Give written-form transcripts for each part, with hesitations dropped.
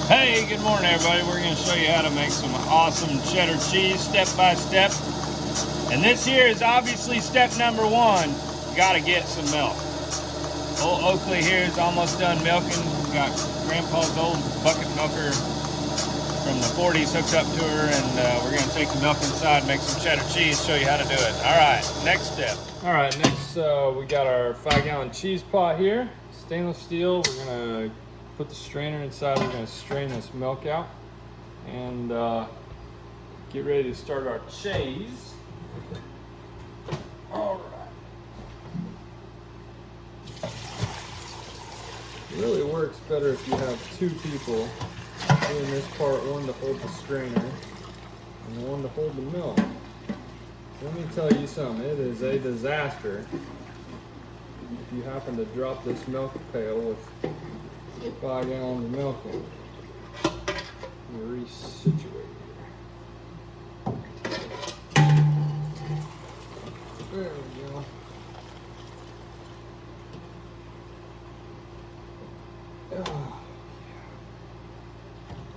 Hey, good morning everybody. We're going to show you how to make some awesome cheddar cheese step by step. And this here is obviously step number one. You got to get some milk. Old Oakley here is almost done milking. Got Grandpa's old bucket milker from the 40s hooked up to her, and we're going to take the milk inside, make some cheddar cheese, show you how to do it. All right, next step. All right, next we got our 5-gallon cheese pot here, stainless steel. We're going to put the strainer inside. We're going to strain this milk out and get ready to start our cheese. All right. It really works better if you have two people doing this part, one to hold the strainer and one to hold the milk. Let me tell you something, it is a disaster if you happen to drop this milk pail with 5 gallons of milk in it. Let me resituate here. There we go.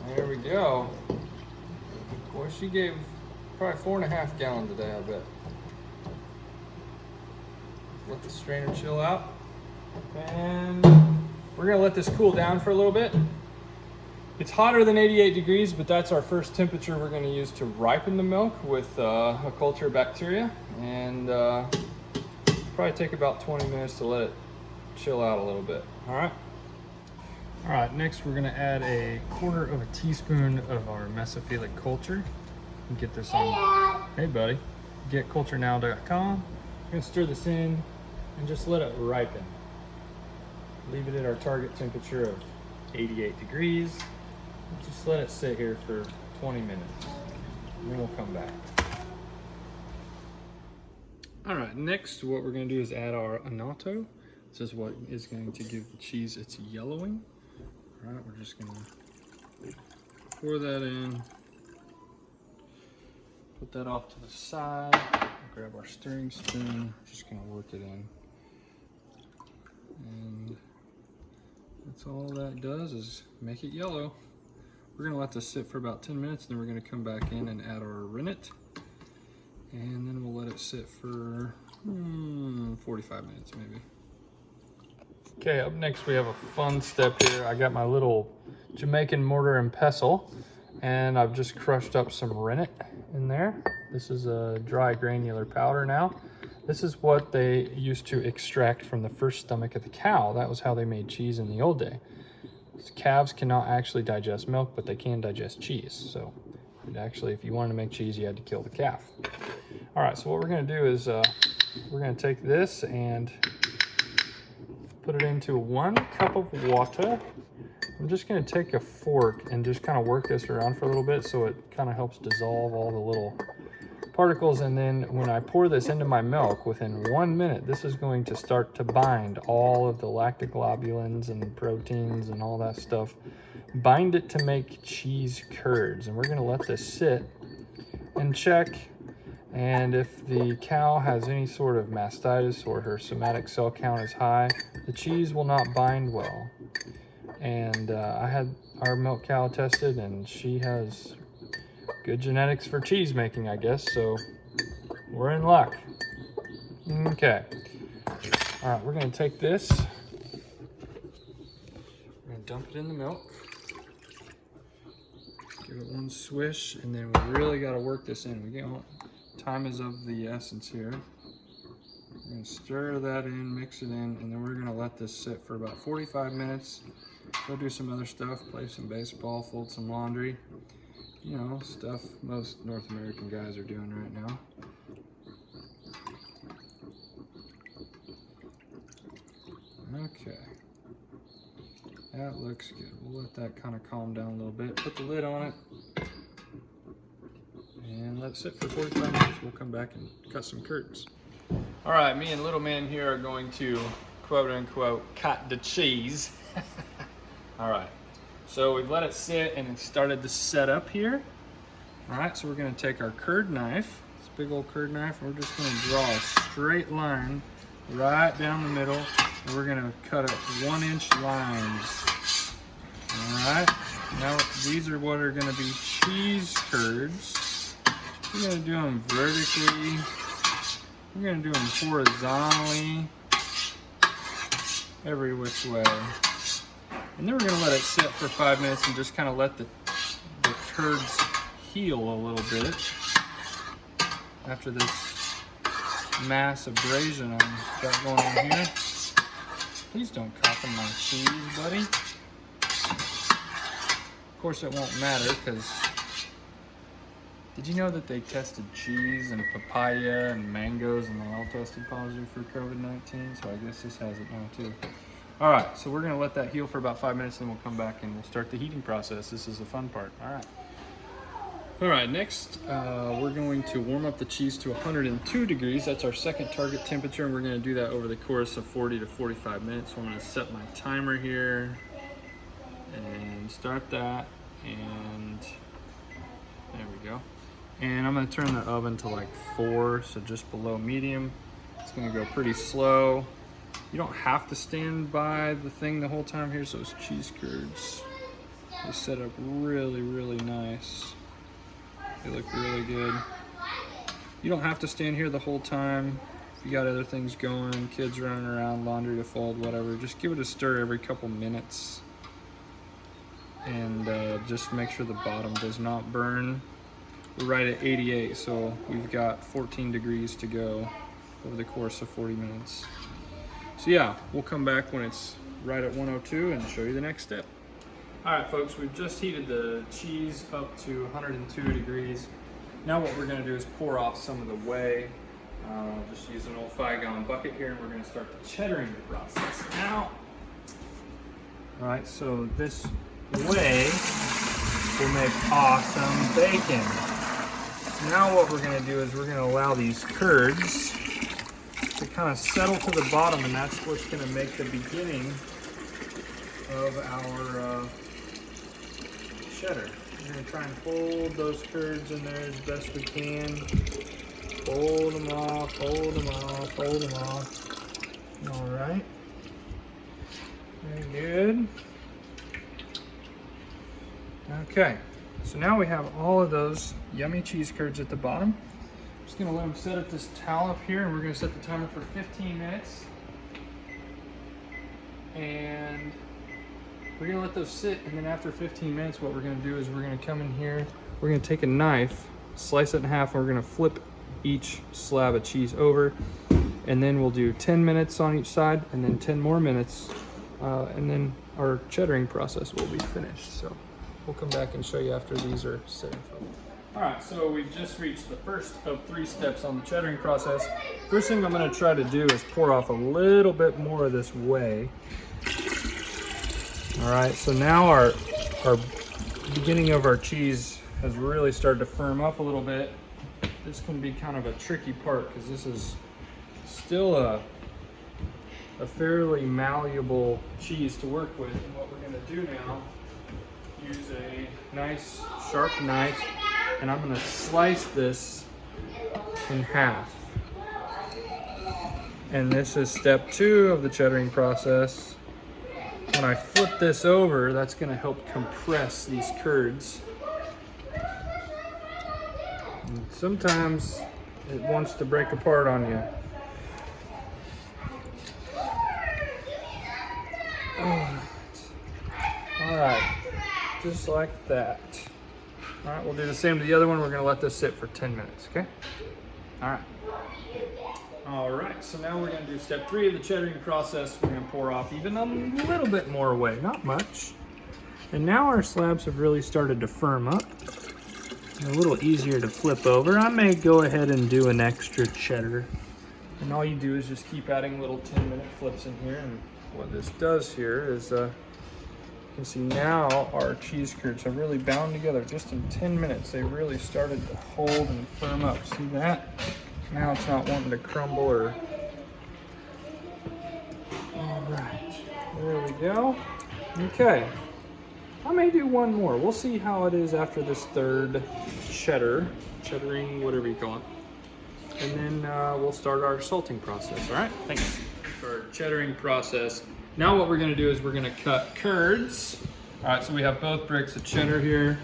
There we go. Boy, she gave probably 4.5 gallons a day, I bet. Let the strainer chill out. And we're gonna let this cool down for a little bit. It's hotter than 88 degrees, but that's our first temperature we're gonna use to ripen the milk with a culture of bacteria. And probably take about 20 minutes to let it chill out a little bit, all right? All right, next we're gonna add a 1/4 teaspoon of our mesophilic culture. And get this on, hey buddy, getculturenow.com. We're gonna stir this in and just let it ripen. Leave it at our target temperature of 88 degrees. Just let it sit here for 20 minutes, and then we'll come back. All right, next what we're gonna do is add our anato. This is what is going to give the cheese its yellowing. All right, we're just gonna pour that in, put that off to the side, grab our stirring spoon, just gonna work it in. And that's all that does is make it yellow. We're gonna let this sit for about 10 minutes, then we're gonna come back in and add our rennet. And then we'll let it sit for 45 minutes maybe. Okay, up next we have a fun step here. I got my little Jamaican mortar and pestle, and I've just crushed up some rennet in there. This is a dry granular powder now. This is what they used to extract from the first stomach of the cow. That was how they made cheese in the old day. Calves cannot actually digest milk, but they can digest cheese. So actually, if you wanted to make cheese, you had to kill the calf. All right, so what we're gonna do is we're gonna take this and put it into 1 cup of water. I'm just gonna take a fork and just kind of work this around for a little bit so it kind of helps dissolve all the little particles. And then when I pour this into my milk, within 1 minute, this is going to start to bind all of the lactic globulins and proteins and all that stuff. Bind it to make cheese curds. And we're gonna let this sit and check. And if the cow has any sort of mastitis or her somatic cell count is high, the cheese will not bind well. And I had our milk cow tested, and she has good genetics for cheese making, I guess, so we're in luck. Okay. All right, we're gonna take this, we're gonna dump it in the milk, give it 1 swish, and then we really gotta work this in. Time is of the essence here. We're gonna stir that in, mix it in, and then we're gonna let this sit for about 45 minutes. Go do some other stuff, play some baseball, fold some laundry. You know, stuff most North American guys are doing right now. Okay. That looks good. We'll let that kind of calm down a little bit. Put the lid on it. And let it sit for 45 minutes. We'll come back and cut some curds. All right, me and little man here are going to quote unquote cut the cheese. All right, so we've let it sit and it started to set up here. All right, so we're gonna take our curd knife, this big old curd knife, and we're just gonna draw a straight line right down the middle, and we're gonna cut it 1-inch lines. All right, Now these are what are going to be cheese curds. We're going to do them vertically. We're going to do them horizontally, every which way. And then we're going to let it sit for 5 minutes and just kind of let the curds heal a little bit after this mass abrasion I've got going on here. Please don't cough in my cheese, buddy. Of course it won't matter, because did you know that they tested cheese and papaya and mangoes and they all tested positive for COVID-19? So I guess this has it now too. All right, so we're gonna let that heal for about 5 minutes and then we'll come back and we'll start the heating process. This is the fun part. All right, next we're going to warm up the cheese to 102 degrees. That's our second target temperature, and we're gonna do that over the course of 40 to 45 minutes. So I'm gonna set my timer here and start that, and there we go. And I'm gonna turn the oven to like 4, so just below medium. It's gonna go pretty slow. You don't have to stand by the thing the whole time. Here's those cheese curds. They set up really, really nice. They look really good. You don't have to stand here the whole time. If you got other things going, kids running around, laundry to fold, whatever, just give it a stir every couple minutes. And just make sure the bottom does not burn. We're right at 88, so we've got 14 degrees to go over the course of 40 minutes. So yeah, we'll come back when it's right at 102 and show you the next step. All right, folks, we've just heated the cheese up to 102 degrees. Now what we're gonna do is pour off some of the whey. Just use an old 5-gallon bucket here, and we're gonna start the cheddaring process now. All right, so this whey will make awesome bacon. Now what we're gonna do is we're gonna allow these curds to kind of settle to the bottom, and that's what's gonna make the beginning of our cheddar. We're gonna try and hold those curds in there as best we can. Hold them off, hold them off, hold them off. All right, very good. Okay, so now we have all of those yummy cheese curds at the bottom. I'm just gonna let them sit at this towel up here, and we're gonna set the timer for 15 minutes. And we're gonna let those sit, and then after 15 minutes, what we're gonna do is we're gonna come in here, we're gonna take a knife, slice it in half, and we're gonna flip each slab of cheese over, and then we'll do 10 minutes on each side, and then 10 more minutes, and then our cheddaring process will be finished. So we'll come back and show you after these are sitting. All right, so we've just reached the first of 3 steps on the cheddaring process. First thing I'm gonna try to do is pour off a little bit more of this whey. All right, so now our beginning of our cheese has really started to firm up a little bit. This can be kind of a tricky part because this is still a fairly malleable cheese to work with. And what we're gonna do now, use a nice sharp knife, and I'm gonna slice this in half. And this is step 2 of the cheddaring process. When I flip this over, that's gonna help compress these curds. And sometimes it wants to break apart on you. All right, just like that. All right, we'll do the same to the other one. We're gonna let this sit for 10 minutes, okay? All right. All right, so now we're gonna do step 3 of the cheddaring process. We're gonna pour off even a little bit more whey, not much. And now our slabs have really started to firm up. They're a little easier to flip over. I may go ahead and do an extra cheddar. And all you do is just keep adding little 10-minute flips in here. And what this does here is, you can see now our cheese curds have really bound together. Just in 10 minutes, they really started to hold and firm up. See that? Now it's not wanting to crumble or... All right, there we go. Okay, I may do one more. We'll see how it is after this third cheddaring, whatever you call it. And then we'll start our salting process, all right? Thanks. For our cheddaring process, now what we're gonna do is we're gonna cut curds All right, so we have both bricks of cheddar here,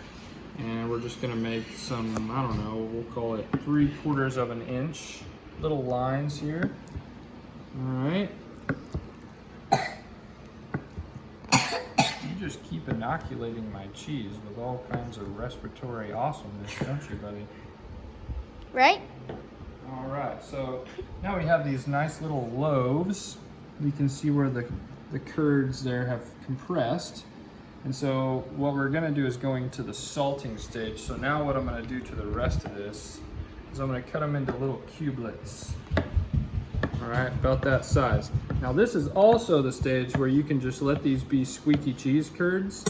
and we're just gonna make some, I don't know, we'll call it 3/4 of an inch little lines here. All right. You just keep inoculating my cheese with all kinds of respiratory awesomeness, don't you, buddy? Right? All right, so now we have these nice little loaves. You can see where the curds there have compressed. And so what we're gonna do is going to the salting stage. So now what I'm gonna do to the rest of this is I'm gonna cut them into little cubelets. All right, about that size. Now this is also the stage where you can just let these be squeaky cheese curds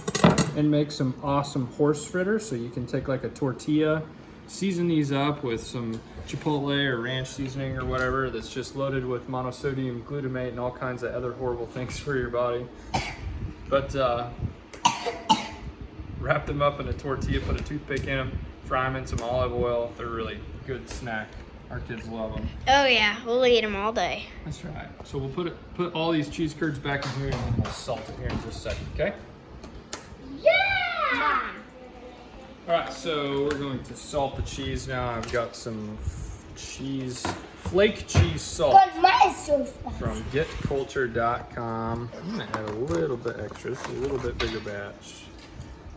and make some awesome horse fritters. So you can take like a tortilla, season these up with some chipotle or ranch seasoning or whatever that's just loaded with monosodium glutamate and all kinds of other horrible things for your body. But wrap them up in a tortilla, put a toothpick in them, fry them in some olive oil. They're a really good snack. Our kids love them. Oh yeah, we'll eat them all day. That's right. So we'll put all these cheese curds back in here and then we'll salt it here in just a second, okay? Yeah! All right, so we're going to salt the cheese now. I've got some flake cheese salt from getculture.com. I'm gonna add a little bit extra. This is a little bit bigger batch.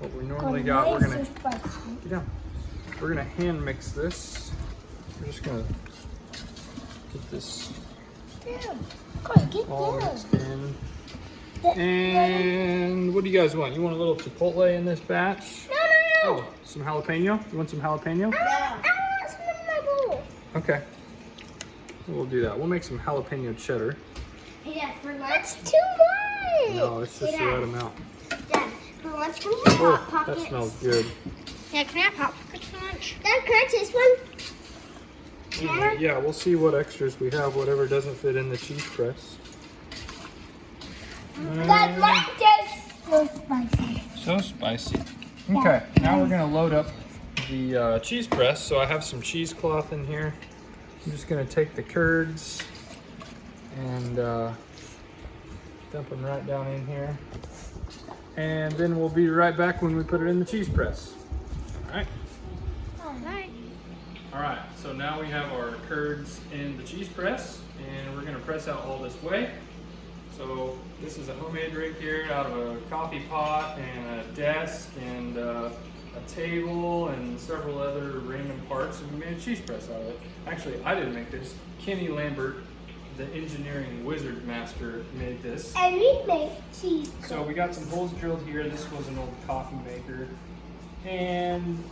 What we normally got, we're gonna get down. We're gonna hand mix this. We're just gonna get this all mixed in. And what do you guys want? You want a little chipotle in this batch? No. Oh, some jalapeno? You want some jalapeno? I want some in my bowl. Okay. We'll do that. We'll make some jalapeno cheddar. Yeah, for lunch. That's too much. No, it's just the right amount. Dad, for lunch, can we have Hot Pockets? That smells good. Yeah, can I have Hot Pockets for lunch? Dad, can I taste one? Yeah, we'll see what extras we have, whatever doesn't fit in the cheese press. That might taste so spicy. So spicy. Okay, now we're gonna load up the cheese press. So I have some cheesecloth in here. I'm just gonna take the curds and dump them right down in here. And then we'll be right back when we put it in the cheese press. All right. All right, so now we have our curds in the cheese press, and we're gonna press out all this whey. So this is a homemade rig here out of a coffee pot and a desk and a table and several other random parts, and we made a cheese press out of it. Actually, I didn't make this. Kenny Lambert, the engineering wizard master, made this. And we make cheese. So we got some holes drilled here. This was an old coffee maker. And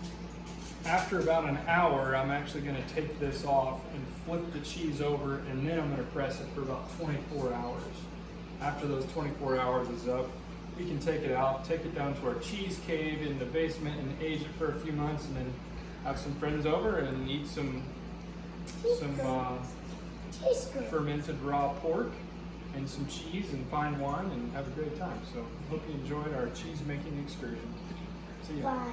after about an hour, I'm actually going to take this off and flip the cheese over, and then I'm going to press it for about 24 hours. After those 24 hours is up, we can take it out, take it down to our cheese cave in the basement and age it for a few months, and then have some friends over and eat some fermented raw pork and some cheese and fine wine and have a great time. So hope you enjoyed our cheese making excursion. See ya. Bye.